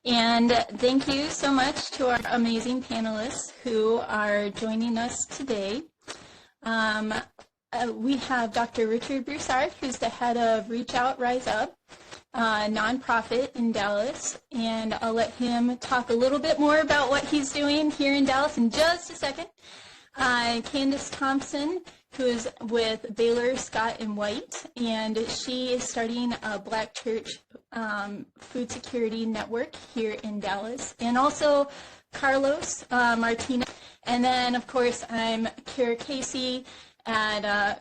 And thank you so much to our amazing panelists who are joining us today. We have Dr. Richard Broussard, who's the head of Reach Out, Rise Up, nonprofit in Dallas, and I'll let him talk a little bit more about what he's doing here in Dallas in just a second. Candace Thompson, who is with Baylor Scott and White, and she is starting a Black church food security network here in Dallas, and also Carlos Martinez. And then, of course, I'm Casey at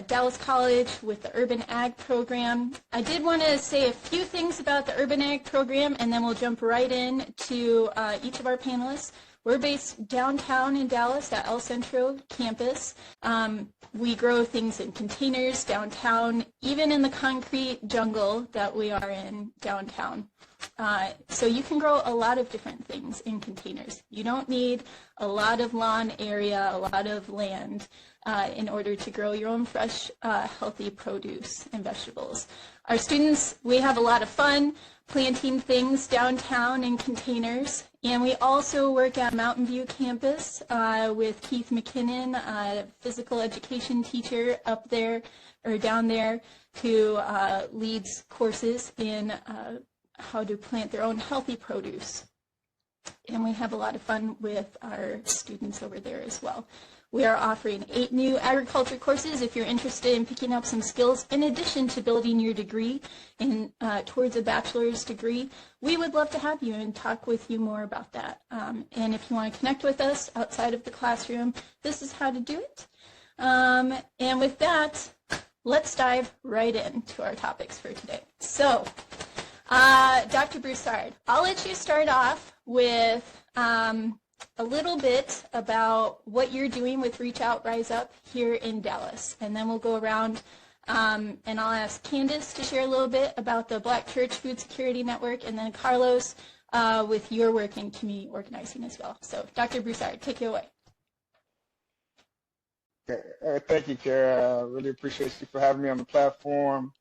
Dallas College with the Urban Ag program. I did want to say a few things about the Urban Ag program, and then we'll jump right in to each of our panelists. We're based downtown in Dallas at El Centro campus. We grow things in containers downtown, even in the concrete jungle that we are in downtown. So you can grow a lot of different things in containers. You don't need a lot of lawn area, a lot of land in order to grow your own fresh, healthy produce and vegetables. Our students, we have a lot of fun planting things downtown in containers, and we also work at Mountain View campus with Keith McKinnon, a physical education teacher up there or down there, who leads courses in how to plant their own healthy produce. And we have a lot of fun with our students over there as well. We are offering 8 new agriculture courses if you're interested in picking up some skills in addition to building your degree in, towards a bachelor's degree. We would love to have you and talk with you more about that. And if you want to connect with us outside of the classroom, this is how to do it. And with that, let's dive right into our topics for today. So, Dr. Broussard, I'll let you start off with a little bit about what you're doing with Reach Out, Rise Up here in Dallas. And then we'll go around and I'll ask Candace to share a little bit about the Black Church Food Security Network, and then Carlos with your work in community organizing as well. So Dr. Broussard, take it away. Thank you, Kara. I really appreciate you for having me on the platform.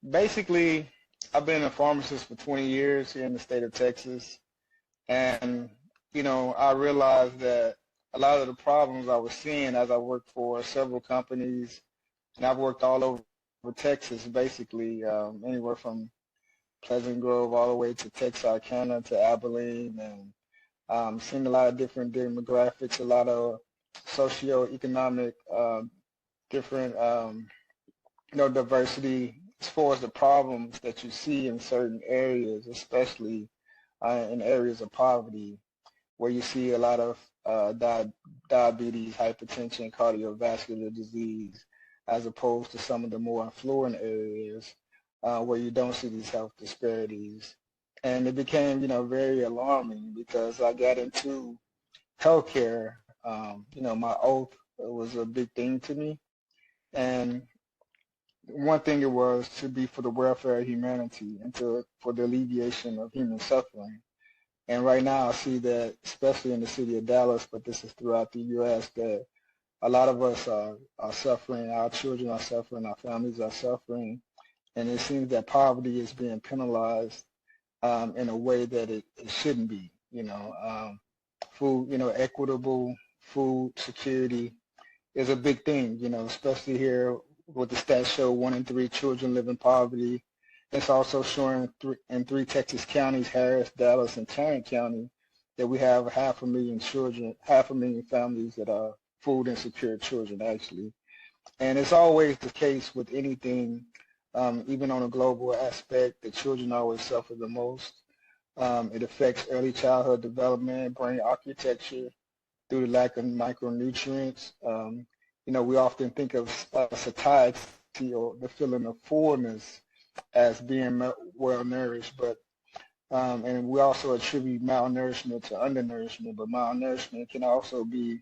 Basically, I've been a pharmacist for 20 years here in the state of Texas. And, you know, I realized that a lot of the problems I was seeing as I worked for several companies, and I've worked all over Texas, basically, anywhere from Pleasant Grove all the way to Texarkana to Abilene, and seen a lot of different demographics, a lot of socioeconomic, different, diversity as far as the problems that you see in certain areas, especially in areas of poverty, where you see a lot of diabetes, hypertension, cardiovascular disease, as opposed to some of the more affluent areas where you don't see these health disparities. And it became, very alarming because I got into healthcare. My oath was a big thing to me. And one thing it was to be for the welfare of humanity and for the alleviation of human suffering. And right now I see that, especially in the city of Dallas, but this is throughout the U.S., that a lot of us are suffering, our children are suffering, our families are suffering, and it seems that poverty is being penalized in a way that it shouldn't be. Food, equitable food security is a big thing, especially here with the stats show 1 in 3 children live in poverty. It's also showing in 3 Texas counties, Harris, Dallas, and Tarrant County, that we have 500,000 children, 500,000 families that are food insecure children, actually. And it's always the case with anything, even on a global aspect, that children always suffer the most. It affects early childhood development, brain architecture, through the lack of micronutrients. We often think of satiety or the feeling of fullness as being well nourished, but and we also attribute malnourishment to undernourishment, but malnourishment can also be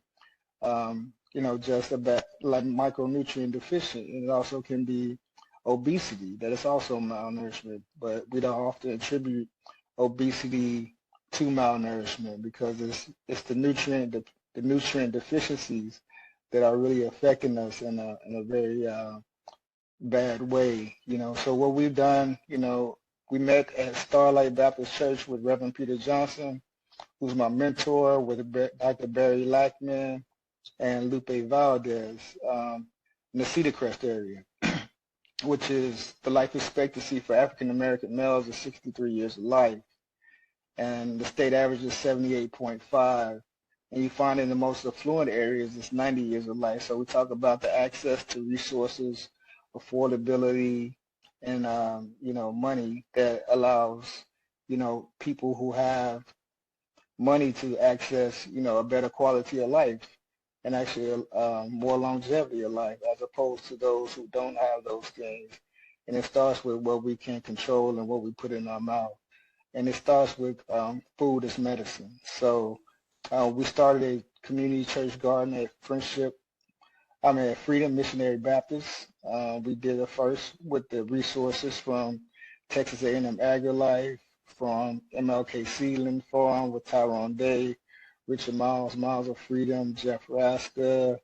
just about like micronutrient deficient, and it also can be obesity, that is also malnourishment, but we don't often attribute obesity to malnourishment because it's the nutrient deficiencies that are really affecting us in a very bad way. So what we've done, we met at Starlight Baptist Church with Reverend Peter Johnson, who's my mentor, with Dr. Barry Lackman and Lupe Valdez in the Cedar Crest area, which is the life expectancy for African American males is 63 years of life, and the state average is 78.5. And you find in the most affluent areas it's 90 years of life. So we talk about the access to resources, affordability, and money that allows people who have money to access a better quality of life and actually more longevity of life, as opposed to those who don't have those things. And it starts with what we can control and what we put in our mouth. And it starts with food as medicine. So we started a community church garden at Freedom Missionary Baptist. We did it first with the resources from Texas A&M AgriLife, from MLK Seedling Farm with Tyrone Day, Richard Miles, Miles of Freedom, Jeff Raska,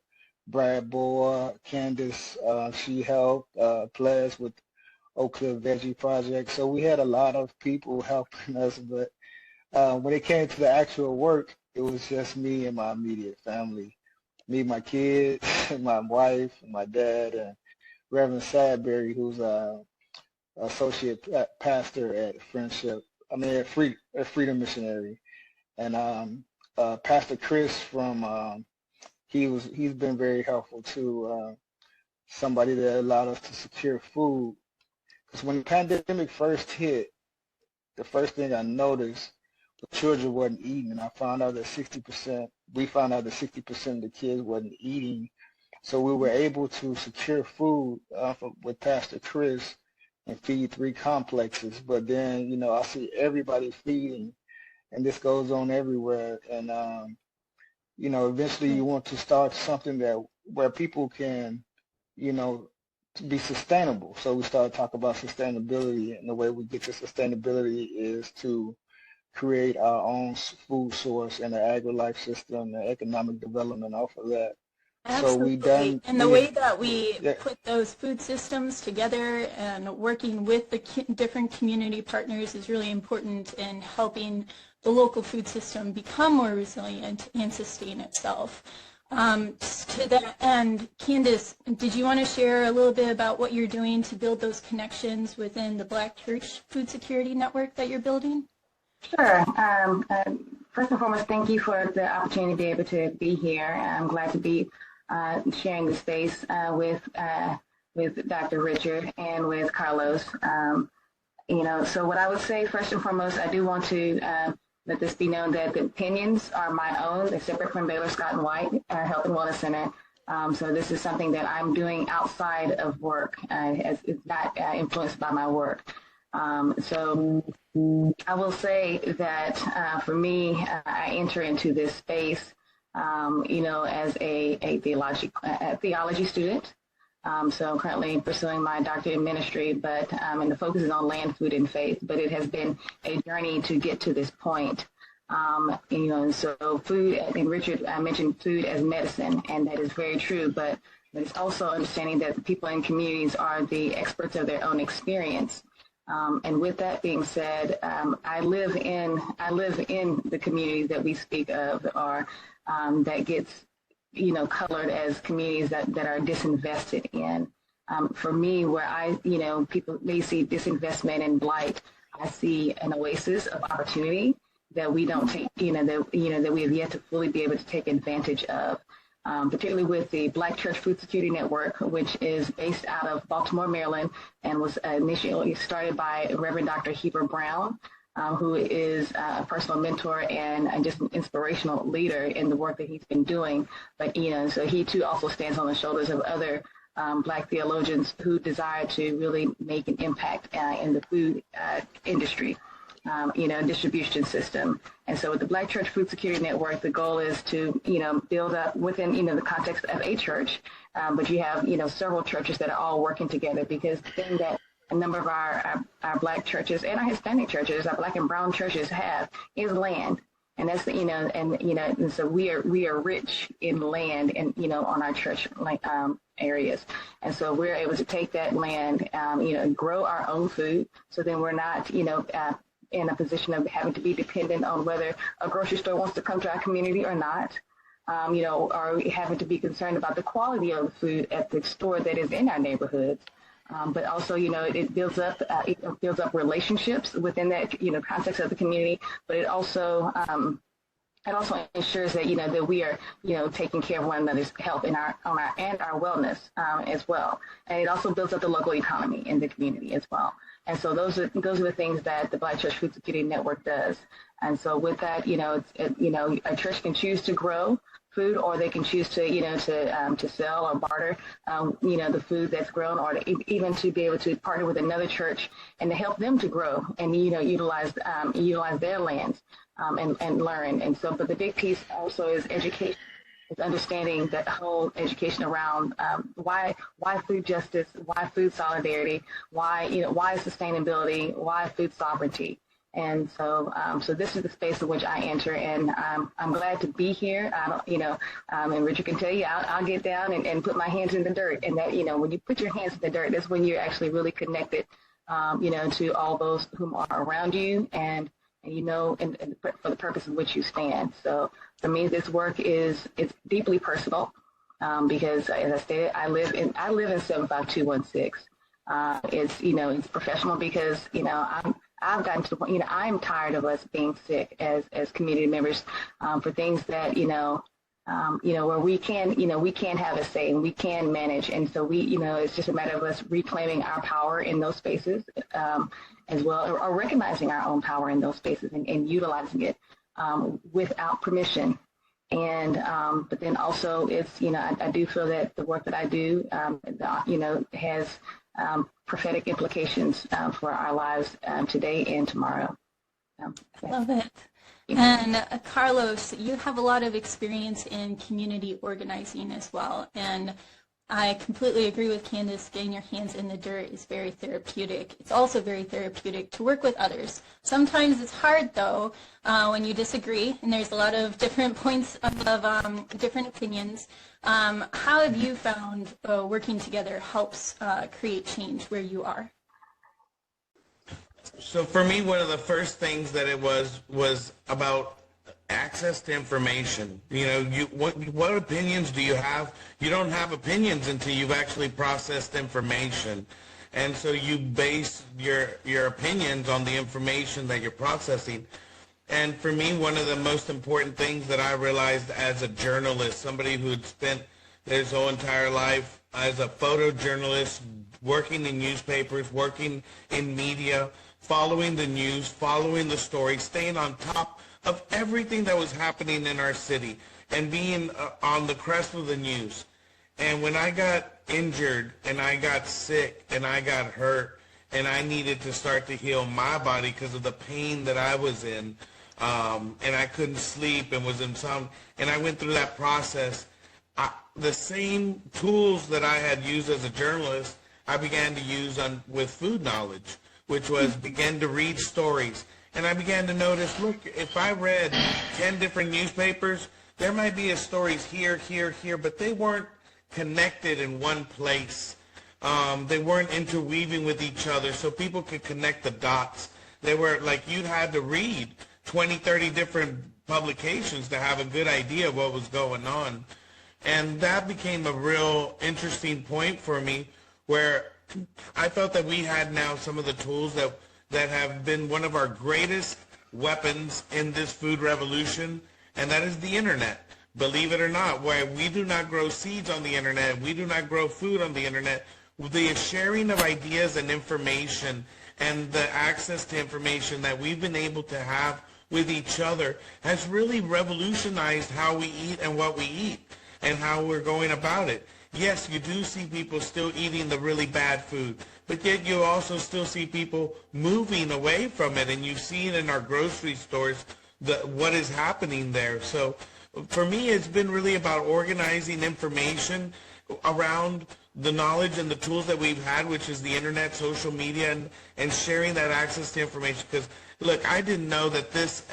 Brad Boer, Candace, she helped, Ples with Oak Cliff Veggie Project. So we had a lot of people helping us, but when it came to the actual work, it was just me and my immediate family. Me, my kids, my wife, my dad, and Reverend Sadberry, who's an associate pastor at Freedom Missionary. And Pastor Chris from, he's been very helpful too, somebody that allowed us to secure food. Because when the pandemic first hit, the first thing I noticed, the children wasn't eating, and we found out that 60% of the kids wasn't eating. So we were able to secure food with Pastor Chris and feed 3 complexes. But then, I see everybody feeding, and this goes on everywhere. And, eventually you want to start something where people can, be sustainable. So we started talking about sustainability, and the way we get to sustainability is to create our own food source and the agri-life system, the economic development off of that. Absolutely. And the way that we put those food systems together and working with the different community partners is really important in helping the local food system become more resilient and sustain itself. To that end, Candace, did you want to share a little bit about what you're doing to build those connections within the Black Church Food Security Network that you're building? Sure. First and foremost, thank you for the opportunity to be able to be here. I'm glad to be sharing the space with Dr. Richard and with Carlos. So what I would say first and foremost, I do want to let this be known that the opinions are my own. They're separate from Baylor Scott and White Health and Wellness Center. So this is something that I'm doing outside of work. It's not influenced by my work. So I will say that for me, I enter into this space, as a theology student. So I'm currently pursuing my doctorate in ministry, but and the focus is on land, food, and faith. But it has been a journey to get to this point. And so food, and Richard mentioned food as medicine, and that is very true. But it's also understanding that the people in communities are the experts of their own experience. And with that being said, I live in the communities that we speak of, or that gets colored as communities that are disinvested in. For me, where people may see disinvestment and blight, I see an oasis of opportunity that we don't take, that we have yet to fully be able to take advantage of. Particularly with the Black Church Food Security Network, which is based out of Baltimore, Maryland, and was initially started by Reverend Dr. Heber Brown, who is a personal mentor and just an inspirational leader in the work that he's been doing. But, so he too also stands on the shoulders of other Black theologians who desire to really make an impact in the food industry. Distribution system. And so with the Black Church Food Security Network, the goal is to, build up within, the context of a church, but you have, several churches that are all working together, because the thing that a number of our Black churches and our Hispanic churches, our Black and brown churches have is land. And that's, and so we are rich in land and, on our church areas. And so we're able to take that land, and grow our own food. So then we're not, in a position of having to be dependent on whether a grocery store wants to come to our community or not. Or having to be concerned about the quality of the food at the store that is in our neighborhoods. But also, it builds up relationships within that, context of the community. But it also ensures that, that we are, taking care of one another's health and our wellness as well. And it also builds up the local economy in the community as well. And so those are the things that the Black Church Food Security Network does. And so with that, a church can choose to grow food, or they can choose to sell or barter, the food that's grown, or even to be able to partner with another church and to help them to grow and, utilize their lands and learn. And so, but the big piece also is education. It's understanding that whole education around why food justice, why food solidarity, why sustainability, why food sovereignty. And so, so this is the space in which I enter, and I'm glad to be here. And Richard can tell you, I'll get down and put my hands in the dirt. And that, when you put your hands in the dirt, that's when you're actually really connected, to all those whom are around you, and for the purpose of which you stand. So for me, this work it's deeply personal, because as I stated, I live in 75216. It's professional because, I've gotten to the point, I'm tired of us being sick as community members, for things that, where we can have a say and we can manage. And so it's just a matter of us reclaiming our power in those spaces, as well, or recognizing our own power in those spaces and utilizing it, without permission. And, but then also it's, I do feel that the work that I do, has, prophetic implications for our lives today and tomorrow. Love it. And Carlos, you have a lot of experience in community organizing as well. And I completely agree with Candace. Getting your hands in the dirt is very therapeutic. It's also very therapeutic to work with others. Sometimes it's hard, though, when you disagree, and there's a lot of different points of different opinions. How have you found working together helps create change where you are? So for me, one of the first things that it was about access to information. What opinions do you have? You don't have opinions until you've actually processed information. And so you base your opinions on the information that you're processing. And for me, one of the most important things that I realized as a journalist, somebody who'd spent his whole entire life as a photojournalist, working in newspapers, working in media, following the news, following the story, staying on top of everything that was happening in our city and being on the crest of the news. And when I got injured and I got sick and I got hurt and I needed to start to heal my body because of the pain that I was in, and I couldn't sleep and was insomnia, and I went through that process, the same tools that I had used as a journalist, I began to use with food knowledge, which was begin to read stories. And I began to notice, look, if I read 10 different newspapers, there might be stories here, here, here, but they weren't connected in one place. They weren't interweaving with each other so people could connect the dots. They were like you'd had to read 20, 30 different publications to have a good idea of what was going on. And that became a real interesting point for me where I felt that we had now some of the tools that have been one of our greatest weapons in this food revolution, and that is the internet. Believe it or not, where we do not grow seeds on the internet, we do not grow food on the internet, the sharing of ideas and information and the access to information that we've been able to have with each other has really revolutionized how we eat and what we eat and how we're going about it. Yes, you do see people still eating the really bad food, but yet you also still see people moving away from it, and you've seen in our grocery stores what is happening there. So for me, it's been really about organizing information around the knowledge and the tools that we've had, which is the internet, social media, and sharing that access to information. Because, look, I didn't know that this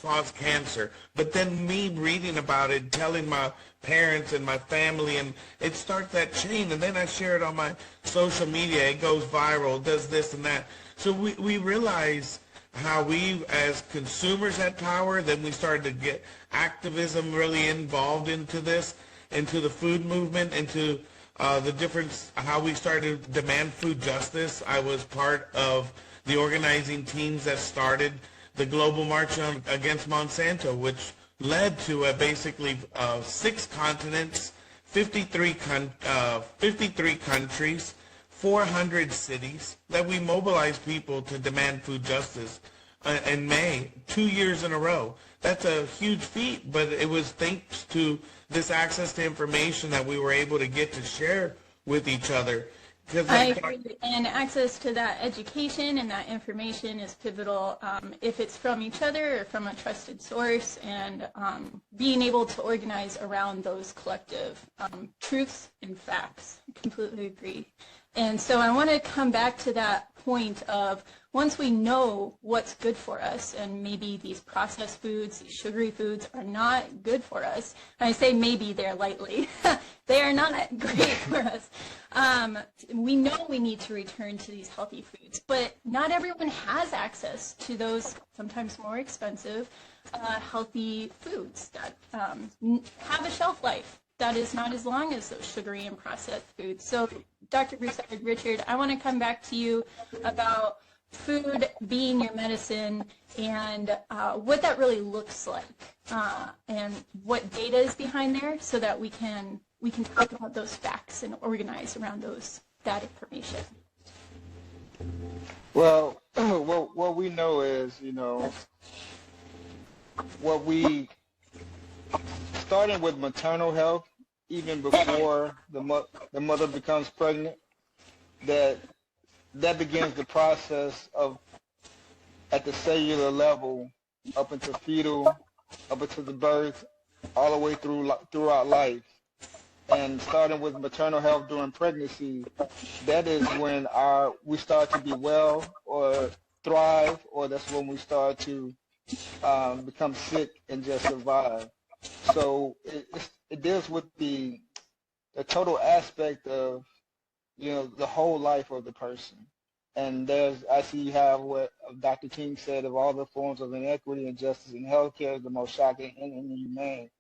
cause cancer. But then me reading about it, telling my parents and my family, and it starts that chain, and then I share it on my social media. It goes viral, does this and that. So we realize how we as consumers had power. Then we started to get activism really involved into this, into the food movement, into the difference, how we started to demand food justice. I was part of the organizing teams that started the Global March Against Monsanto, which led to basically 6 continents, 53 countries, 400 cities, that we mobilized people to demand food justice in May, 2 years in a row. That's a huge feat, but it was thanks to this access to information that we were able to get to share with each other. I agree, and access to that education and that information is pivotal if it's from each other or from a trusted source, and being able to organize around those collective truths and facts. I completely agree. And so I want to come back to that point of, once we know what's good for us, and maybe these processed foods, these sugary foods are not good for us, and I say maybe there lightly, they are not great for us. We know we need to return to these healthy foods, but not everyone has access to those sometimes more expensive, healthy foods that have a shelf life that is not as long as those sugary and processed foods. So Dr. Broussard, Richard, I want to come back to you about food being your medicine, and what that really looks like, and what data is behind there, so that we can talk about those facts and organize around that information. Well, what we know is, what we, starting with maternal health, even before the mother becomes pregnant, that begins the process of, at the cellular level, up into fetal, up into the birth, all the way throughout life. And starting with maternal health during pregnancy, that is when we start to be well or thrive, or that's when we start to become sick and just survive. So it deals with the total aspect of, the whole life of the person. And I see you have what Dr. King said, of all the forms of inequity and injustice in healthcare is the most shocking and inhumane.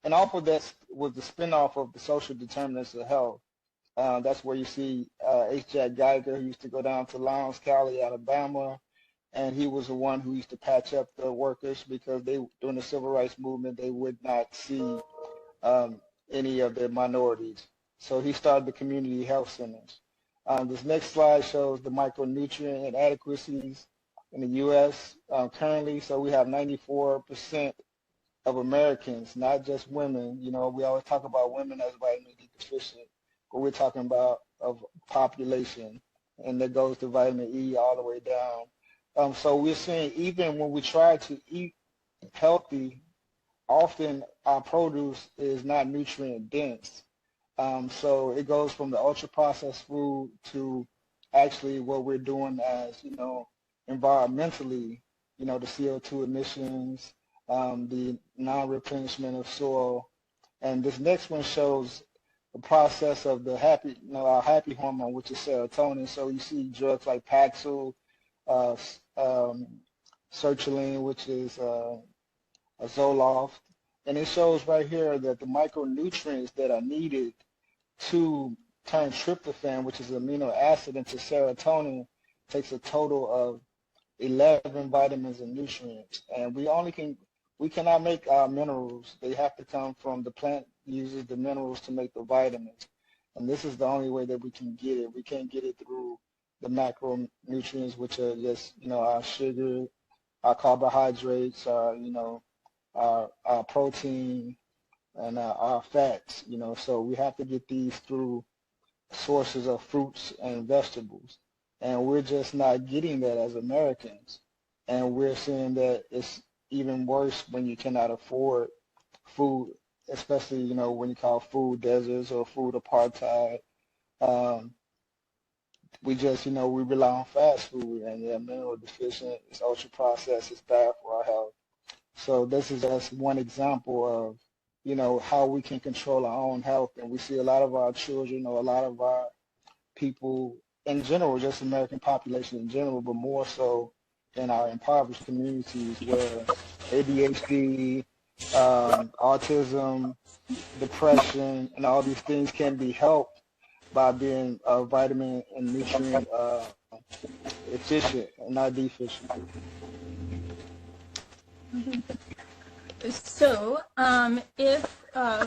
And off of that was the spinoff of the social determinants of health. That's where you see H. Jack Geiger, who used to go down to Lowndes, Cali, Alabama, and he was the one who used to patch up the workers, because during the civil rights movement, they would not see any of their minorities. So he started the community health centers. This next slide shows the micronutrient inadequacies in the U.S. Currently. So we have 94% of Americans, not just women. We always talk about women as vitamin D deficient, but we're talking about of population, and that goes to vitamin E all the way down. So we're seeing, even when we try to eat healthy, often our produce is not nutrient dense. So it goes from the ultra-processed food to actually what we're doing as, environmentally, the CO2 emissions, the non-replenishment of soil. And this next one shows the process of the our happy hormone, which is serotonin. So you see drugs like Paxil, sertraline, which is a Zoloft. And it shows right here that the micronutrients that are needed to turn tryptophan, which is an amino acid, into serotonin, takes a total of 11 vitamins and nutrients. And we cannot make our minerals. They have to come from the plant uses the minerals to make the vitamins. And this is the only way that we can get it. We can't get it through the macronutrients, which are just, our sugar, our carbohydrates, our protein, and our fats, so we have to get these through sources of fruits and vegetables. And we're just not getting that as Americans. And we're seeing that it's even worse when you cannot afford food, especially, when you call food deserts or food apartheid. We just, we rely on fast food, and they're mineral deficient, it's ultra processed, it's bad for our health. So this is just one example of, how we can control our own health. And we see a lot of our children or a lot of our people in general, just American population in general, but more so in our impoverished communities where ADHD, autism, depression, and all these things can be helped by being vitamin and nutrient efficient and not deficient. So, if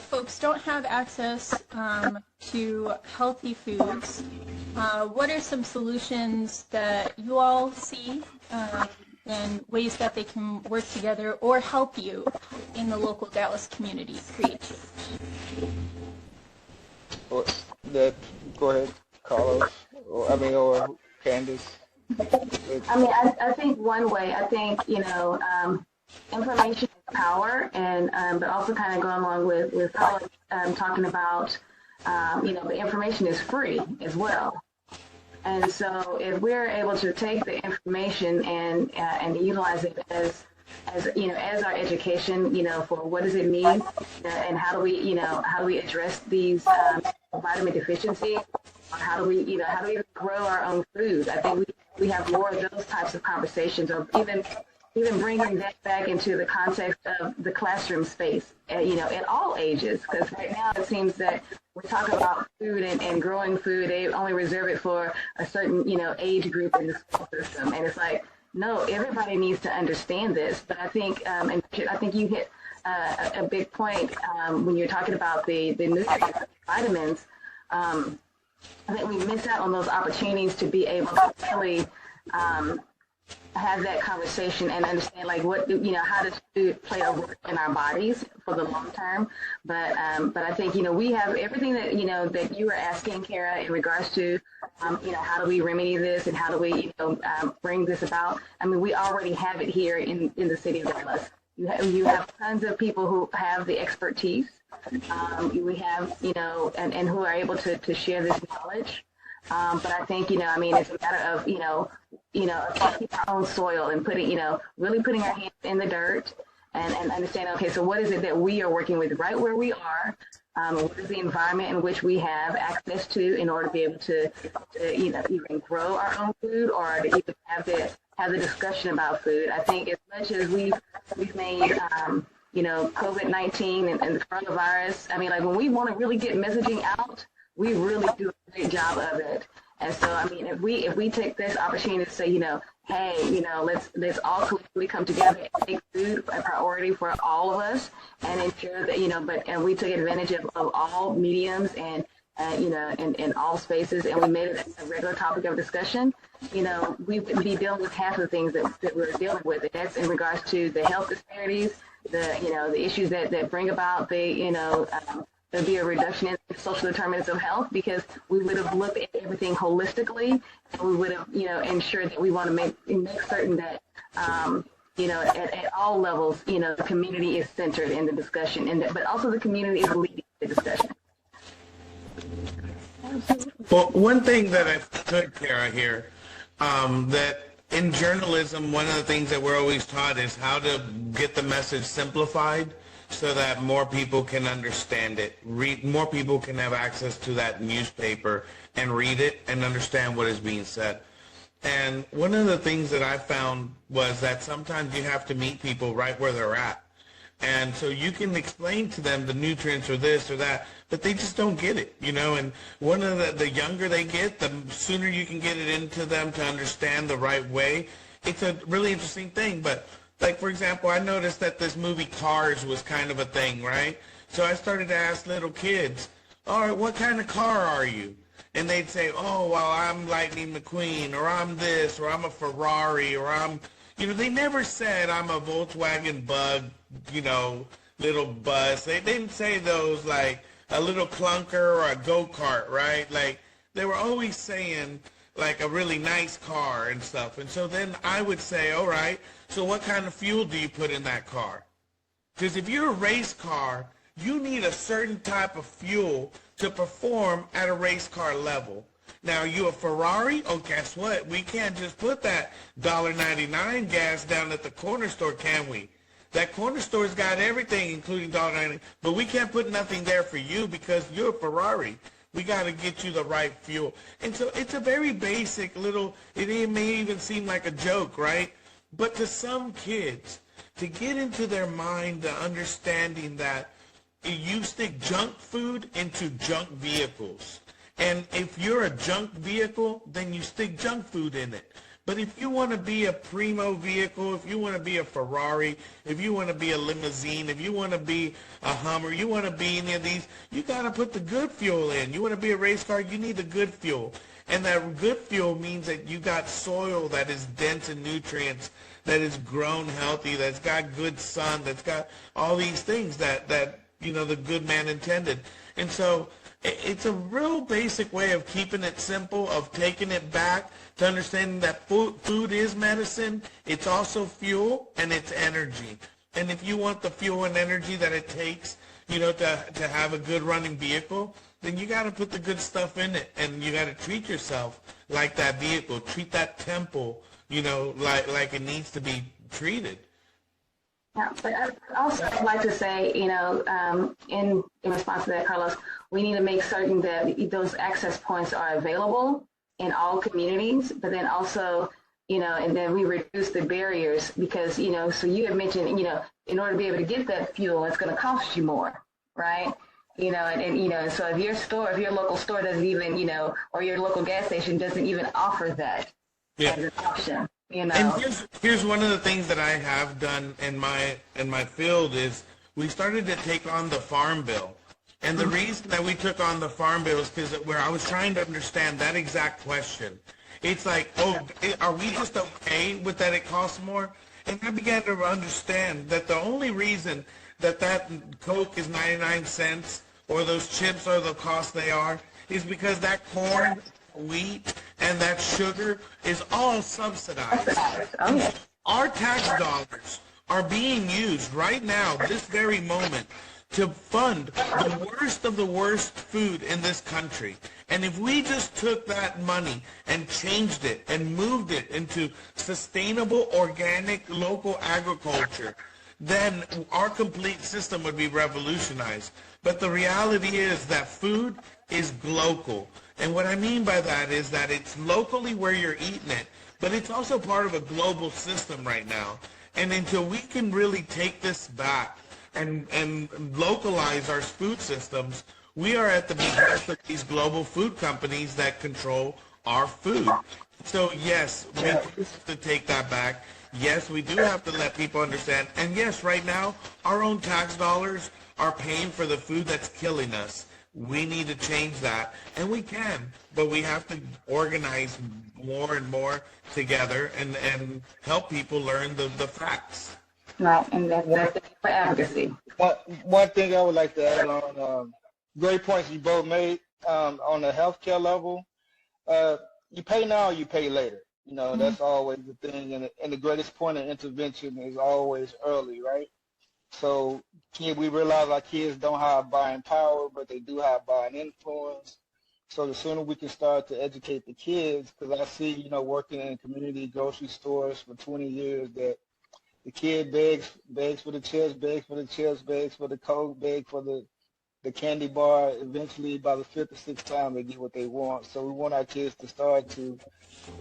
folks don't have access to healthy foods, what are some solutions that you all see and ways that they can work together or help you in the local Dallas community create change? Go ahead, Carlos, or Candace. I think one way, information is power, and but also kind of going along with Carlos talking about, the information is free as well. And so if we're able to take the information and utilize it as our education, for what does it mean, and how do we address these vitamin deficiencies, or how do we grow our own food? I think we have more of those types of conversations, or even bringing that back into the context of the classroom space, at all ages. Because right now it seems that we talk about food and growing food, they only reserve it for a certain, age group in the school system. And it's like, no, everybody needs to understand this. But I think, and I think you hit a big point when you're talking about the nutrients, vitamins. I think we miss out on those opportunities to be able to really have that conversation and understand how does food play a role in our bodies for the long term. But I think we have everything that that you were asking, Kara, in regards to how do we remedy this and how do we bring this about. I mean, we already have it here in the city of Dallas. You have tons of people who have the expertise. We have and who are able to share this knowledge. But I think, it's a matter of, keeping our own soil and really putting our hands in the dirt and understanding, okay, so what is it that we are working with right where we are? What is the environment in which we have access to in order to be able to even grow our own food, or to even have the discussion about food? I think as much as we've made, COVID-19 and the coronavirus, when we want to really get messaging out, we really do a great job of it. And so, if we take this opportunity to say, hey, let's all collectively come together and make food a priority for all of us, and ensure that, and we took advantage of all mediums and in all spaces, and we made it a regular topic of discussion, we would be dealing with half of the things that we're dealing with. And that's in regards to the health disparities, the issues that bring about there'd be a reduction in social determinants of health, because we would have looked at everything holistically, and we would have, ensured that we want to make certain that, at all levels, the community is centered in the discussion, but also the community is leading the discussion. Well, one thing that I could, Kara, here, that in journalism, one of the things that we're always taught is how to get the message simplified, so that more people can understand it. More people can have access to that newspaper and read it and understand what is being said. And one of the things that I found was that sometimes you have to meet people right where they're at. And so you can explain to them the nutrients or this or that, but they just don't get it, And one of the younger they get, the sooner you can get it into them to understand the right way. It's a really interesting thing, but like, for example, I noticed that this movie Cars was kind of a thing, right? So I started to ask little kids, all right, what kind of car are you? And they'd say, oh, well, I'm Lightning McQueen, or I'm this, or I'm a Ferrari, or I'm, they never said I'm a Volkswagen Bug, little bus. They didn't say those like a little clunker or a go-kart, right? Like, they were always saying like a really nice car and stuff. And so then I would say, all right, so what kind of fuel do you put in that car? Because if you're a race car, you need a certain type of fuel to perform at a race car level. Now, you a Ferrari? Oh, guess what? We can't just put that $1.99 gas down at the corner store, can we? That corner store's got everything, including dog dining, but we can't put nothing there for you because you're a Ferrari. We got to get you the right fuel. And so it's a very basic little, it may even seem like a joke, right? But to some kids, to get into their mind the understanding that you stick junk food into junk vehicles. And if you're a junk vehicle, then you stick junk food in it. But if you want to be a primo vehicle, if you want to be a Ferrari, if you want to be a limousine, if you want to be a Hummer, you want to be any of these, you got to put the good fuel in. You want to be a race car, you need the good fuel. And that good fuel means that you got soil that is dense in nutrients, that is grown healthy, that's got good sun, that's got all these things that you know, the good man intended. And so it's a real basic way of keeping it simple, of taking it back to understanding that food is medicine, it's also fuel, and it's energy. And if you want the fuel and energy that it takes, you know, to have a good running vehicle, then you got to put the good stuff in it, and you got to treat yourself like that vehicle, treat that temple, you know, like it needs to be treated. Yeah, but I also would like to say, you know, in response to that, Carlos, we need to make certain that those access points are available in all communities, but then also, you know, and then we reduce the barriers because, you know, so you had mentioned, you know, in order to be able to get that fuel, it's going to cost you more, right? You know, and you know, so if your local store doesn't even, you know, or your local gas station doesn't even offer that as an option. You know. And here's one of the things that I have done in my field is we started to take on the Farm Bill. And the reason that we took on the Farm Bill is because where I was trying to understand that exact question. It's like, oh, are we just okay with that it costs more? And I began to understand that the only reason that Coke is 99 cents or those chips are the cost they are is because that corn, wheat, and that sugar is all subsidized. Oh, yeah. Our tax dollars are being used right now, this very moment, to fund the worst of the worst food in this country. And if we just took that money and changed it and moved it into sustainable, organic, local agriculture, then our complete system would be revolutionized. But the reality is that food is local. And what I mean by that is that it's locally where you're eating it, but it's also part of a global system right now. And until we can really take this back and localize our food systems, we are at the behest of these global food companies that control our food. So yes, we do have to take that back. Yes, we do have to let people understand. And yes, right now, our own tax dollars are paying for the food that's killing us. We need to change that, and we can, but we have to organize more and more together and help people learn the facts. Right, and that's for advocacy. One thing I would like to add on, great points you both made on the healthcare level. You pay now, you pay later. You know, that's always the thing, and the greatest point of intervention is always early, right? So we realize our kids don't have buying power, but they do have buying influence. So the sooner we can start to educate the kids, because I see, you know, working in community grocery stores for 20 years, that the kid begs for the chips, begs for the chips, begs for the Coke, begs for the candy bar. Eventually, by the fifth or sixth time, they get what they want. So we want our kids to start to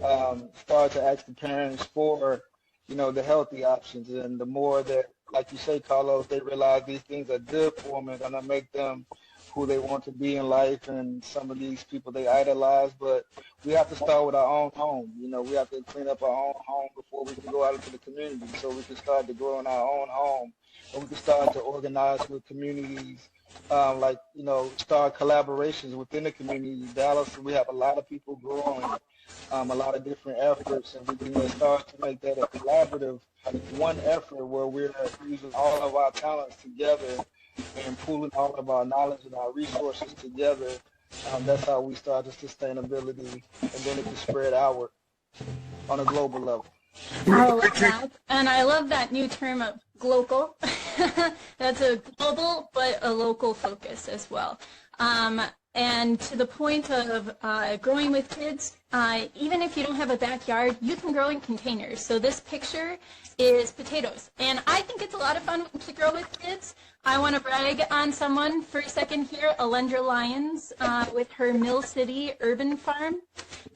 ask the parents for, you know, the healthy options. And the more that, like you say, Carlos, they realize these things are good for them and going to make them who they want to be in life, and some of these people they idolize. But we have to start with our own home. You know, we have to clean up our own home before we can go out into the community, so we can start to grow in our own home, and we can start to organize with communities, like, you know, start collaborations within the community. Dallas, we have a lot of people growing, a lot of different efforts, and we can start to make that a collaborative one effort where we're using all of our talents together and pooling all of our knowledge and our resources together. That's how we start the sustainability, and then it can spread outward on a global level. I love that. And I love that new term of global. That's a global but a local focus as well. And to the point of growing with kids, even if you don't have a backyard, you can grow in containers. So this picture is potatoes. And I think it's a lot of fun to grow with kids. I want to brag on someone for a second here, Alendra Lyons, with her Mill City Urban Farm.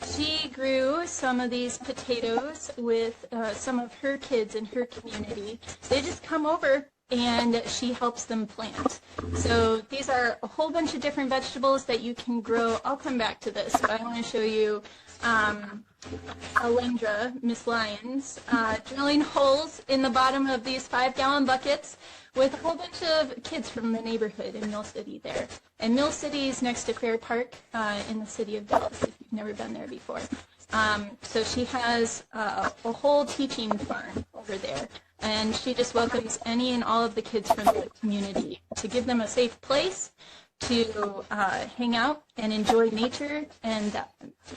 She grew some of these potatoes with some of her kids in her community. They just come over and she helps them plant. So these are a whole bunch of different vegetables that you can grow. I'll come back to this, but I want to show you Alendra, Miss Lyons, drilling holes in the bottom of these 5-gallon buckets with a whole bunch of kids from the neighborhood in Mill City there. And Mill City is next to Fair Park in the city of Dallas, if you've never been there before. So she has a whole teaching farm over there. And she just welcomes any and all of the kids from the community to give them a safe place to hang out and enjoy nature and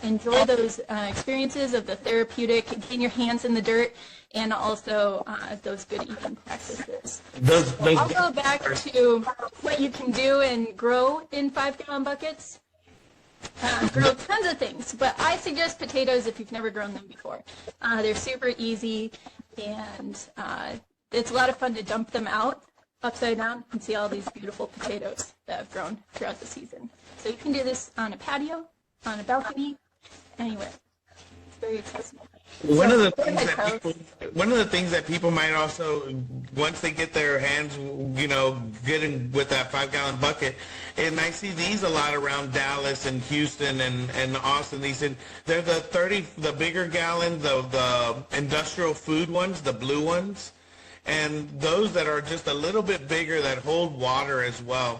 enjoy those experiences of the therapeutic, getting your hands in the dirt, and also those good eating practices. I'll go back to what you can do and grow in 5-gallon buckets. Grow tons of things, but I suggest potatoes if you've never grown them before. They're super easy, and it's a lot of fun to dump them out upside down and see all these beautiful potatoes that have grown throughout the season. So you can do this on a patio, on a balcony, anywhere. It's very accessible. One of the things that people might also, once they get their hands, get in with that 5-gallon bucket, and I see these a lot around Dallas and Houston and Austin. They're the bigger gallon, the industrial food ones, the blue ones, and those that are just a little bit bigger that hold water as well.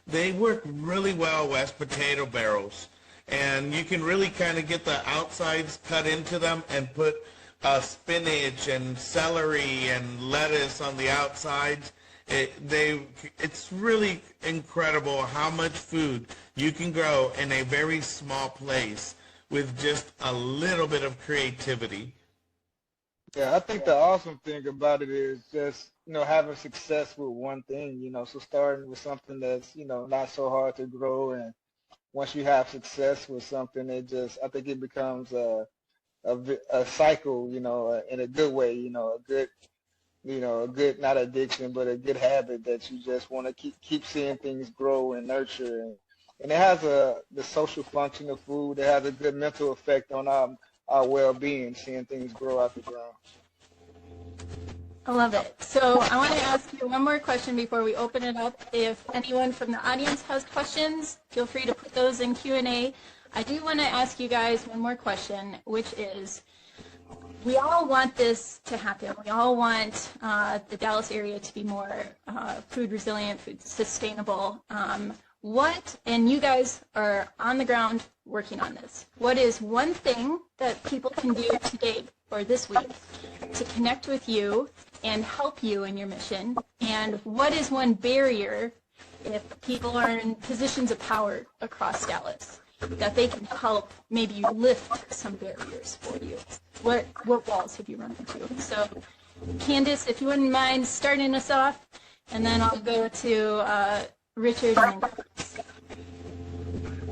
They work really well as potato barrels. And you can really kind of get the outsides cut into them and put spinach and celery and lettuce on the outsides. It's really incredible how much food you can grow in a very small place with just a little bit of creativity. Yeah, I think the awesome thing about it is just, having success with one thing, so starting with something that's, not so hard to grow, and once you have success with something, I think it becomes a cycle, in a good way, a good, not addiction, but a good habit that you just want to keep seeing things grow and nurture. And it has the social function of food. It has a good mental effect on our well-being, seeing things grow out the ground. I love it. So I want to ask you one more question before we open it up. If anyone from the audience has questions, feel free to put those in Q&A. I do want to ask you guys one more question, which is, we all want this to happen. We all want the Dallas area to be more food resilient, food sustainable. And you guys are on the ground working on this. What is one thing that people can do today or this week to connect with you and help you in your mission? And what is one barrier, if people are in positions of power across Dallas, that they can help maybe lift some barriers for you? What walls have you run into? So, Candace, if you wouldn't mind starting us off, and then I'll go to Richard.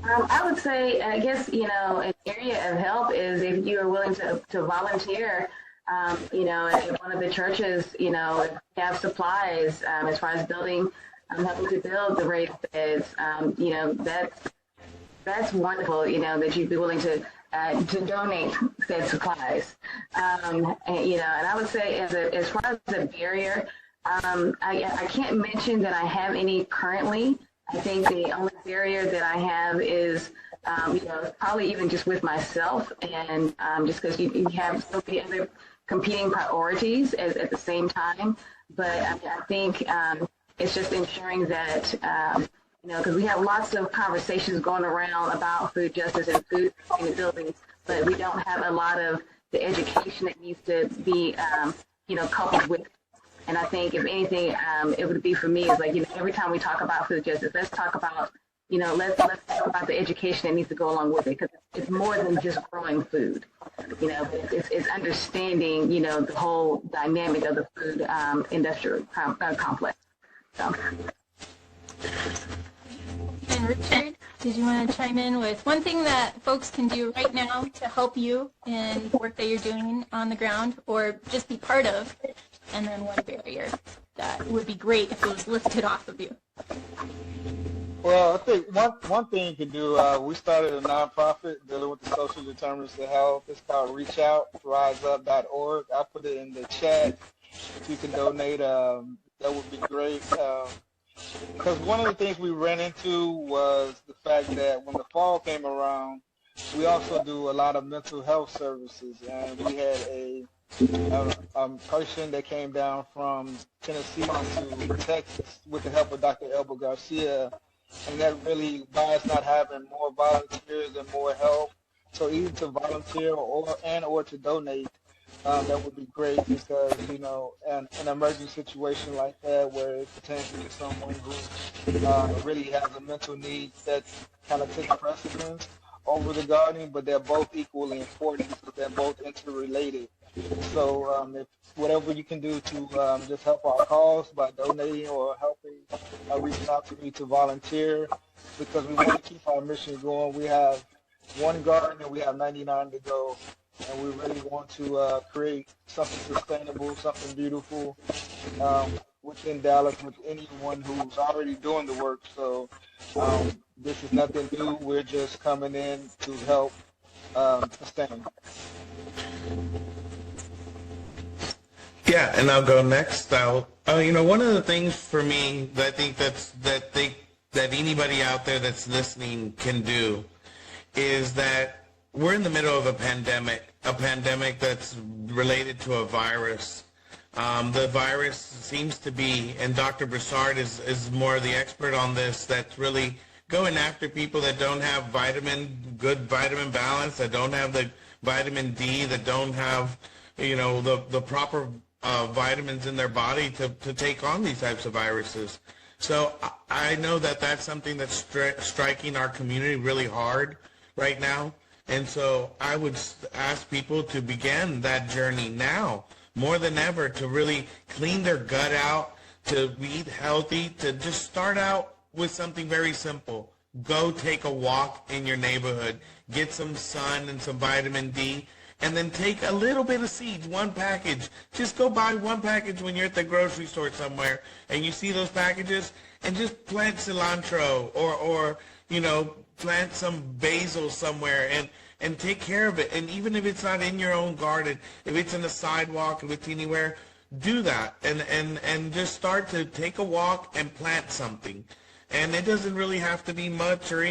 I would say, I guess, an area of help is if you are willing to volunteer, at one of the churches, have supplies as far as building, helping to build the raised beds, that's wonderful, that you'd be willing to donate said supplies. And I would say as far as a barrier, I can't mention that I have any currently. I think the only barrier that I have is, probably even just with myself, and just because you have so many other competing priorities at the same time. But I think it's just ensuring that, because we have lots of conversations going around about food justice and food sustainability, but we don't have a lot of the education that needs to be, coupled with. And I think, if anything, it would be for me is like, every time we talk about food justice, let's talk about, let's talk about the education that needs to go along with it, because it's more than just growing food. It's understanding, the whole dynamic of the food industrial complex. So. And and Richard, did you want to chime in with one thing that folks can do right now to help you in the work that you're doing on the ground or just be part of, and then one barrier that would be great if it was lifted off of you? Well, I think one thing you can do, we started a nonprofit dealing with the social determinants of health. It's called Reach Out, riseup.org. I put it in the chat. If you can donate, that would be great. Because one of the things we ran into was the fact that when the fall came around, we also do a lot of mental health services. And we had a person that came down from Tennessee to Texas with the help of Dr. Elba Garcia. And that really, by us not having more volunteers and more help, so either to volunteer or to donate, that would be great because, you know, an emergency situation like that where it pertains to someone who really has a mental need that kind of takes precedence over the gardening, but they're both equally important because they're both interrelated. So if whatever you can do to just help our cause by donating or helping reaching out to me to volunteer, because we want to keep our mission going. We have one garden and we have 99 to go, and we really want to create something sustainable, something beautiful within Dallas with anyone who's already doing the work. So this is nothing new. We're just coming in to help sustain. Yeah, and I'll go next. You know, one of the things for me that I think that anybody out there that's listening can do is that we're in the middle of a pandemic that's related to a virus. The virus seems to be, and Dr. Broussard is more the expert on this, that's really going after people that don't have good vitamin balance, that don't have the vitamin D, that don't have, you know, the proper vitamins in their body to take on these types of viruses. So I know that that's something that's striking our community really hard right now. And so I would ask people to begin that journey now, more than ever, to really clean their gut out, to eat healthy, to just start out with something very simple. Go take a walk in your neighborhood, get some sun and some vitamin D, and then take a little bit of seeds, one package. Just go buy one package when you're at the grocery store somewhere and you see those packages, and just plant cilantro or you know, plant some basil somewhere and take care of it. And even if it's not in your own garden, if it's in a sidewalk, if it's anywhere, do that and just start to take a walk and plant something. And it doesn't really have to be much or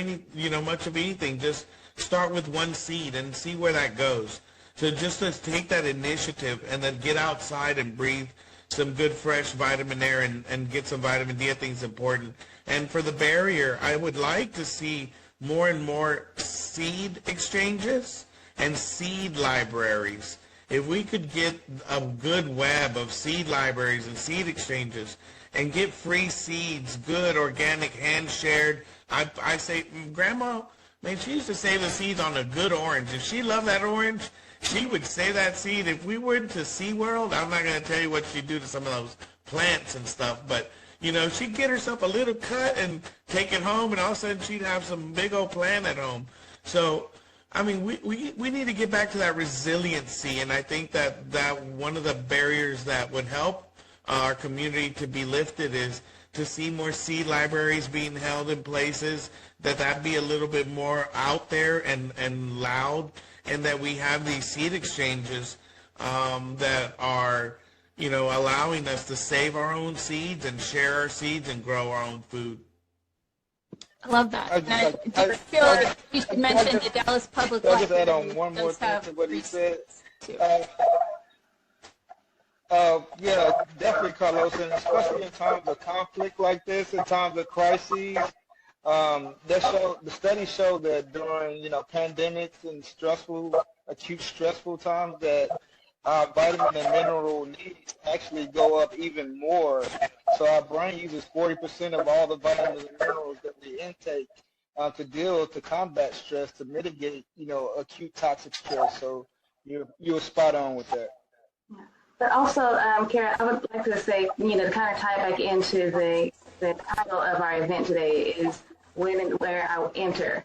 much of anything. Just start with one seed and see where that goes. So just to take that initiative and then get outside and breathe some good fresh vitamin air and get some vitamin D, I think is important. And for the barrier, I would like to see more and more seed exchanges and seed libraries. If we could get a good web of seed libraries and seed exchanges and get free seeds, good, organic, hand-shared. I say, Grandma, man, she used to save the seeds on a good orange. If she loved that orange, she would save that seed. If we went to SeaWorld, I'm not going to tell you what she'd do to some of those plants and stuff, but, you know, she'd get herself a little cut and take it home, and all of a sudden she'd have some big old plant at home. So, I mean, we need to get back to that resiliency, and I think that one of the barriers that would help our community to be lifted is to see more seed libraries being held in places, that be a little bit more out there and loud, and that we have these seed exchanges that are, you know, allowing us to save our own seeds and share our seeds and grow our own food. I love that. I feel like you should mention the Dallas Public Library. I'll just add on one more thing to what he said. Yeah, definitely, Carlos, and especially in times of conflict like this, in times of crises, the studies show that during, you know, pandemics and acute stressful times, that vitamin and mineral needs actually go up even more. So our brain uses 40% of all the vitamins and minerals that we intake to combat stress, to mitigate, you know, acute toxic stress. So you were spot on with that. But also, Kara, I would like to say, you know, to kind of tie back into the title of our event today is when and where I enter.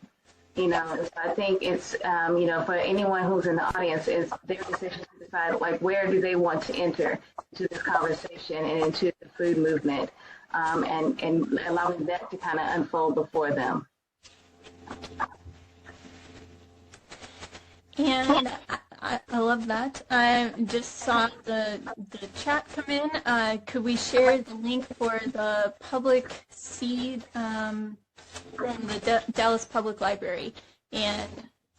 You know, so I think it's, you know, for anyone who's in the audience, it's their decision to decide, like, where do they want to enter into this conversation and into the food movement, and allowing that to kind of unfold before them. And I love that. I just saw the chat come in. Could we share the link for the public seed from the Dallas Public Library? And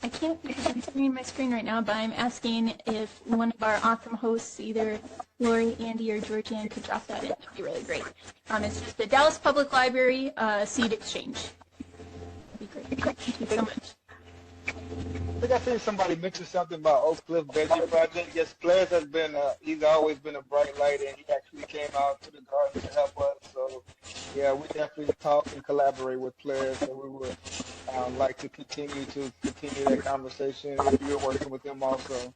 I can't see my screen right now, but I'm asking if one of our awesome hosts, either Lori, Andy, or Georgianne, could drop that in. That'd be really great. It's just the Dallas Public Library seed exchange. That'd be great. Thank you so much. I think I seen somebody mention something about Oak Cliff Veggie Project. Yes, Players has been, he's always been a bright light, and he actually came out to the garden to help us. So, yeah, we definitely talk and collaborate with Players, and we would like to continue that conversation if you're working with them also.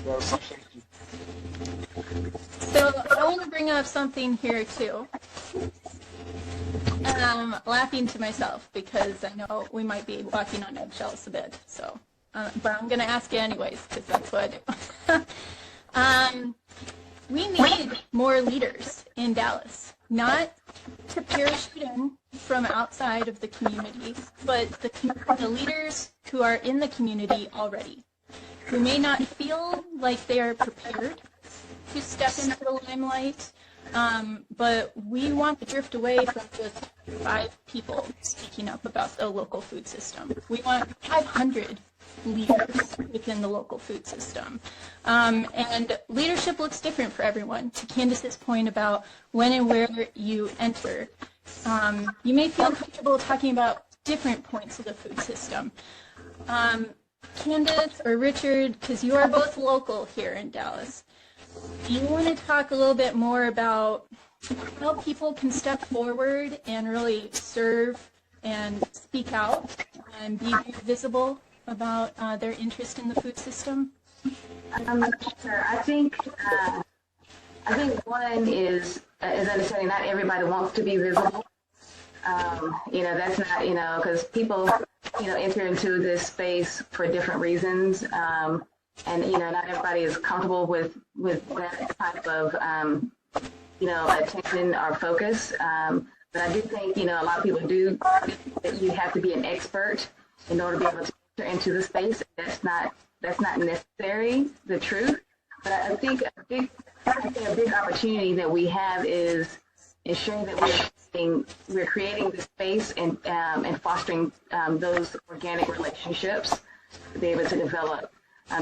So, I appreciate you. So, I want to bring up something here, too. Laughing to myself because I know we might be walking on eggshells a bit. So, but I'm going to ask you anyways because that's what I do. We need more leaders in Dallas, not to parachute in from outside of the community, but the leaders who are in the community already, who may not feel like they are prepared to step into the limelight. But we want to drift away from just 5 people speaking up about the local food system. We want 500 leaders within the local food system. And leadership looks different for everyone. To Candace's point about when and where you enter, you may feel comfortable talking about different points of the food system. Candace or Richard, because you are both local here in Dallas, do you want to talk a little bit more about how people can step forward and really serve and speak out and be visible about their interest in the food system? Sure. I think one is understanding not everybody wants to be visible. You know, that's not, you know, because people, you know, enter into this space for different reasons. And, you know, not everybody is comfortable with that type of, you know, attention or focus. But I do think, you know, a lot of people do that you have to be an expert in order to be able to enter into the space. That's not necessarily the truth. But I think a big opportunity that we have is ensuring that we're creating the space and fostering those organic relationships to be able to develop.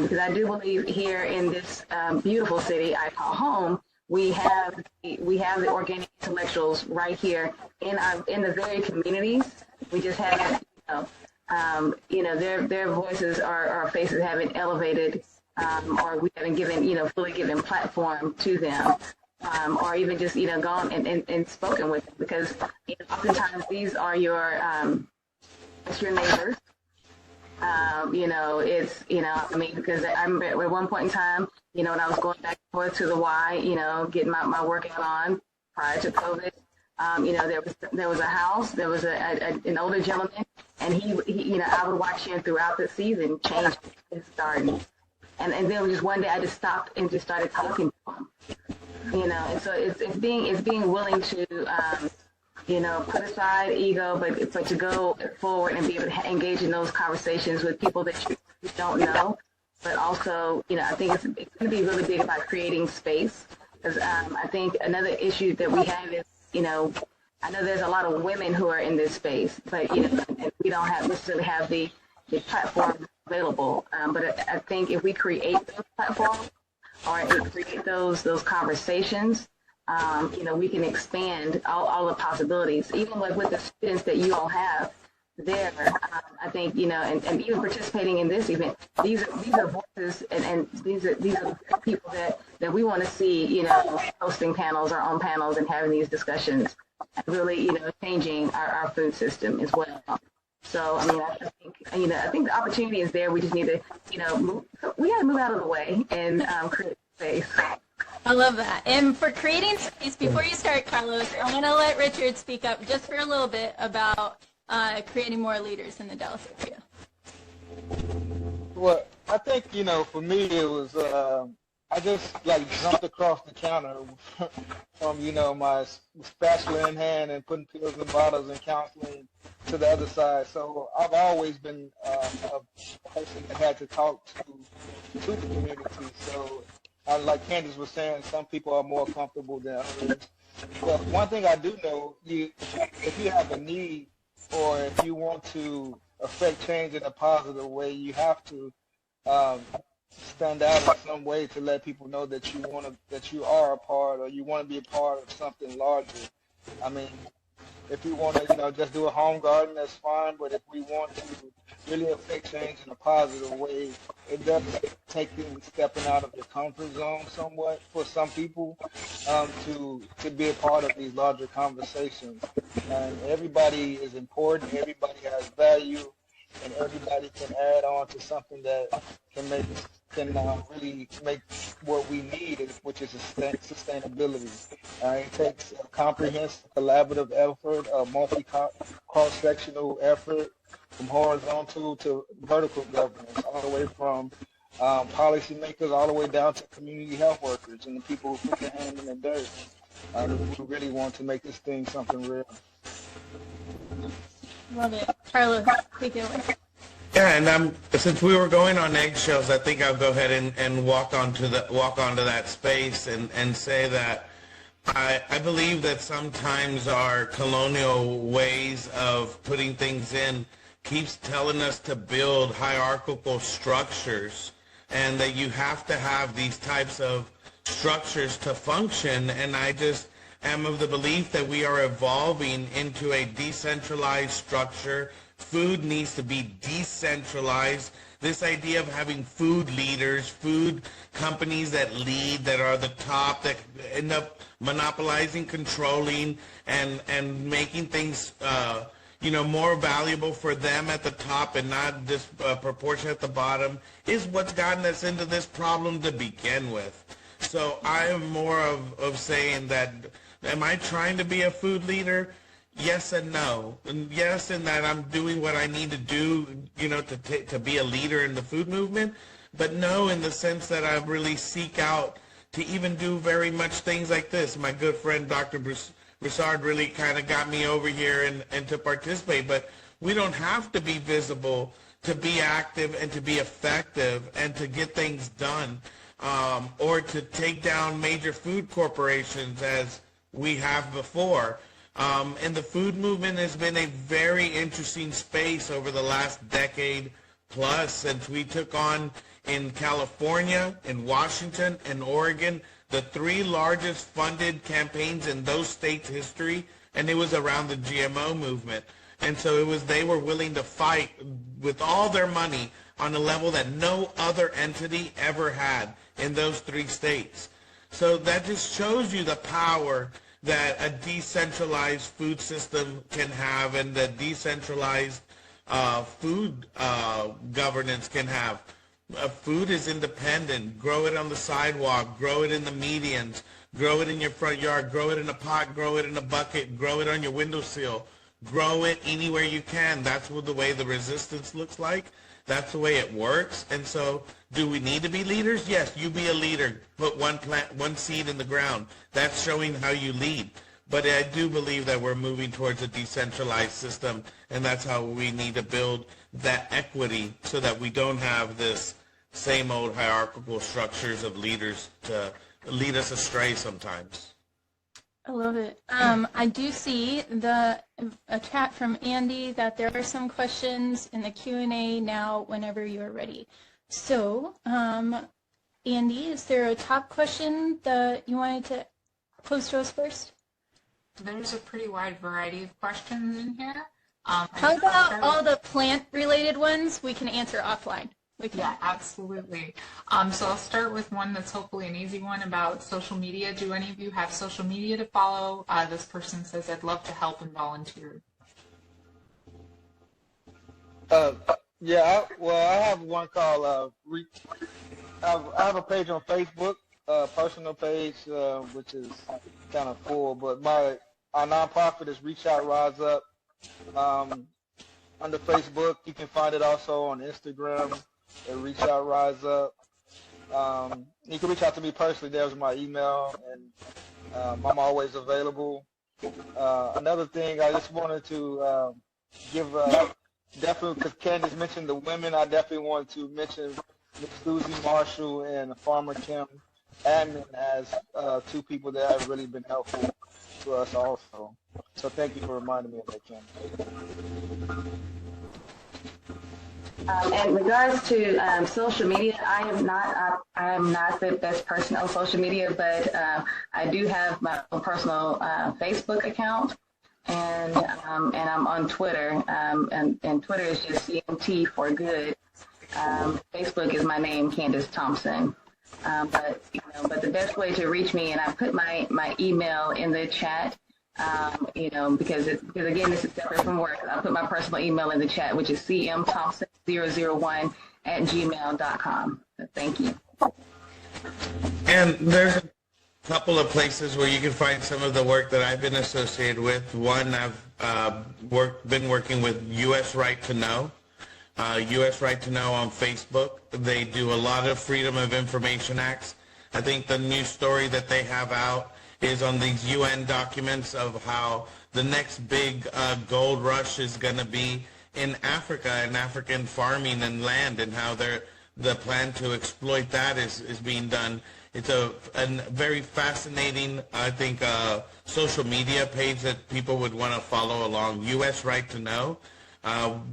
Because I do believe here in this beautiful city I call home, we have the organic intellectuals right here in the very communities. We just haven't, you know, their voices, our faces haven't elevated, or we haven't given, you know, fully given platform to them, or even just, you know, gone and spoken with them. Because, you know, oftentimes these are it's your neighbors. You know, it's, you know, I mean, because I remember at one point in time, you know, when I was going back and forth to the Y, you know, getting my workout on prior to COVID, you know, there was a house, there was an older gentleman, and he, you know, I would watch him throughout the season change his garden. And then just one day I just stopped and just started talking to him, you know, and so it's being willing to, you know, put aside ego, but to go forward and be able to engage in those conversations with people that you don't know. But also, you know, I think it's going to be really big about creating space. Because I think another issue that we have is, you know, I know there's a lot of women who are in this space, but, you know, we don't necessarily have the platform available. But I think if we create those platforms or create those conversations, you know, we can expand all the possibilities, even like with the students that you all have there. I think, you know, and even participating in this event, these are voices and these are people that we want to see, you know, hosting panels or on panels and having these discussions and really, you know, changing our food system as well. So, I mean, I think the opportunity is there. We just need to, you know, we got to move out of the way and create space. I love that. And for creating space, before you start, Carlos, I'm going to let Richard speak up just for a little bit about creating more leaders in the Dallas area? Well, I think, for me, it was, I just jumped across the counter from, my spatula in hand and putting pills in bottles and counseling to the other side. So I've always been a person that had to talk to the community. So like Candace was saying, some people are more comfortable than others. But one thing I do know, if you have a need or if you want to affect change in a positive way, you have to stand out in some way to let people know that you are a part, or you want to be a part of something larger. I mean, if you want to, just do a home garden, that's fine. But if we want to really affect change in a positive way, it does take you stepping out of your comfort zone somewhat for some people to be a part of these larger conversations. And everybody is important. Everybody has value, and everybody can add on to something that can really make what we need, which is sustainability. It takes a comprehensive, collaborative effort, a multi-cross-sectional effort, from horizontal to vertical governance, all the way from policymakers all the way down to community health workers and the people who put their hand in the dirt. We really want to make this thing something real. Love it. Carlos, take it away. Yeah, and since we were going on eggshells, I think I'll go ahead and walk onto that space and say that I believe that sometimes our colonial ways of putting things in keeps telling us to build hierarchical structures, and that you have to have these types of structures to function. And I just am of the belief that we are evolving into a decentralized structure. Food needs to be decentralized. This idea of having food leaders, food companies that lead, that are the top, that end up monopolizing, controlling, and making things more valuable for them at the top and not disproportionate at the bottom, is what's gotten us into this problem to begin with. So I am more of saying that, am I trying to be a food leader? Yes and no. And yes, in that I'm doing what I need to do, to be a leader in the food movement. But no, in the sense that I really seek out to even do very much things like this. My good friend Dr. Broussard really kind of got me over here and to participate. But we don't have to be visible to be active and to be effective and to get things done, or to take down major food corporations as we have before. And the food movement has been a very interesting space over the last decade plus, since we took on in California, in Washington, and Oregon, the three largest funded campaigns in those states' history, and it was around the GMO movement. And so they were willing to fight with all their money on a level that no other entity ever had in those three states. So that just shows you the power that a decentralized food system can have, and that decentralized food governance can have. Food is independent. Grow it on the sidewalk, grow it in the medians, grow it in your front yard, grow it in a pot, grow it in a bucket, grow it on your windowsill, grow it anywhere you can. That's what the way the resistance looks like. That's the way it works. And so, do we need to be leaders? Yes, you be a leader. Put one seed in the ground. That's showing how you lead. But I do believe that we're moving towards a decentralized system, and that's how we need to build that equity so that we don't have this same old hierarchical structures of leaders to lead us astray sometimes. I love it. I do see a chat from Andy that there are some questions in the Q&A now whenever you're ready. So, Andy, is there a top question that you wanted to pose to us first? There's a pretty wide variety of questions in here. How about all the plant-related ones we can answer offline? Yeah, absolutely. So I'll start with one that's hopefully an easy one about social media. Do any of you have social media to follow? This person says, I'd love to help and volunteer. Yeah, I have one called, I have a page on Facebook, personal page, which is kind of full, but our nonprofit is Reach Out, Rise Up. under Facebook. You can find it also on Instagram at Reach Out Rise Up. You can reach out to me personally. There's my email, and I'm always available. Another thing, I just wanted to give definitely, because Candace mentioned the women, I definitely want to mention Ms. Susie Marshall and Farmer Kim Admin as two people that have really been helpful to us also. So thank you for reminding me of that, Candace. In regards to social media, I am not the best person on social media, but I do have my own personal Facebook account, and I'm on Twitter, and Twitter is just CMT for good. Facebook is my name, Candace Thompson. But the best way to reach me, and I put my email in the chat. Because again, this is separate from work. I put my personal email in the chat, which is cmthompson001@gmail.com. So thank you. And there's a couple of places where you can find some of the work that I've been associated with. One, I've been working with U.S. Right to Know. U.S. Right to Know on Facebook. They do a lot of Freedom of Information Acts. I think the new story that they have out is on these UN documents of how the next big gold rush is going to be in Africa and African farming and land, and how the plan to exploit that is being done. It's a very fascinating, I think, social media page that people would want to follow along, U.S. Right to Know.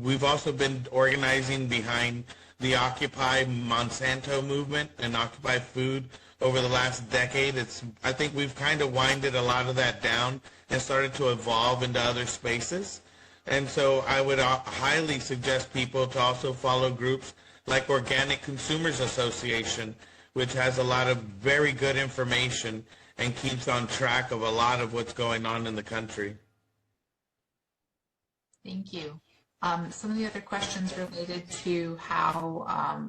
We've also been organizing behind the Occupy Monsanto movement and Occupy Food over the last decade. I think we've kind of winded a lot of that down and started to evolve into other spaces. And so I would highly suggest people to also follow groups like Organic Consumers Association, which has a lot of very good information and keeps on track of a lot of what's going on in the country. Thank you. Some of the other questions related to how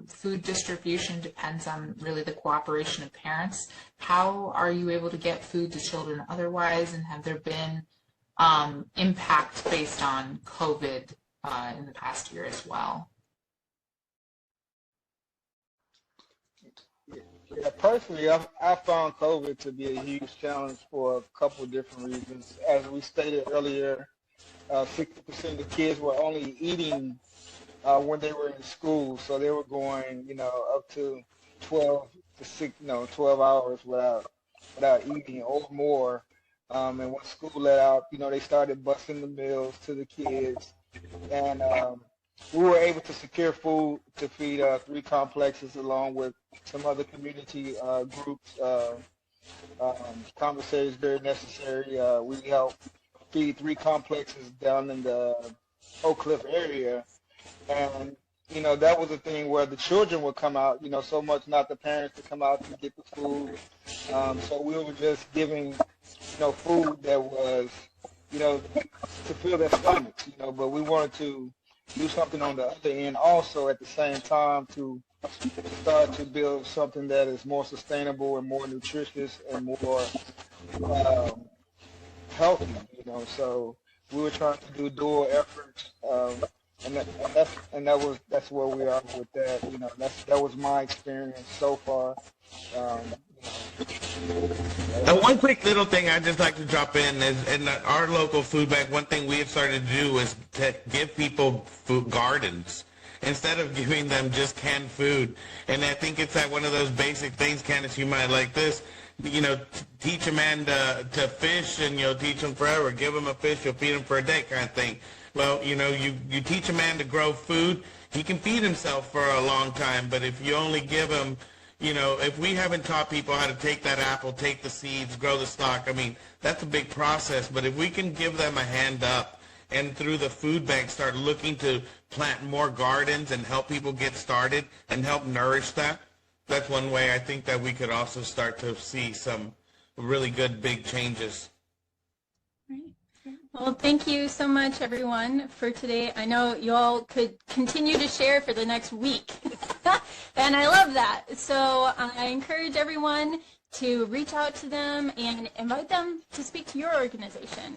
food distribution depends on really the cooperation of parents. How are you able to get food to children otherwise, and have there been impacts based on COVID in the past year as well? Yeah, personally, I found COVID to be a huge challenge for a couple of different reasons. As we stated earlier, 60% of the kids were only eating when they were in school, so they were going, up to 12 hours without eating or more. And when school let out, they started busting the meals to the kids, and we were able to secure food to feed 3 complexes along with some other community groups. Conversation is very necessary. We helped feed 3 complexes down in the Oak Cliff area, and that was a thing where the children would come out, so much not the parents to come out to get the food. So we were just giving food that was to fill their stomachs, but we wanted to do something on the other end also at the same time to start to build something that is more sustainable and more nutritious and more healthy, so we were trying to do dual efforts, that's where we are with that. That was my experience so far. One quick little thing I'd just like to drop in is in our local food bank, one thing we have started to do is to give people food gardens instead of giving them just canned food. And I think it's like one of those basic things, Candace, you might like this. Teach a man to fish, and you'll teach him forever. Give him a fish, you'll feed him for a day, kind of thing. Well, you teach a man to grow food, he can feed himself for a long time. But if you only give him, if we haven't taught people how to take that apple, take the seeds, grow the stalk, that's a big process. But if we can give them a hand up, and through the food bank start looking to plant more gardens and help people get started and help nourish that, that's one way I think that we could also start to see some really good big changes. Right. Well, thank you so much, everyone, for today. I know you all could continue to share for the next week, and I love that. So I encourage everyone to reach out to them and invite them to speak to your organization.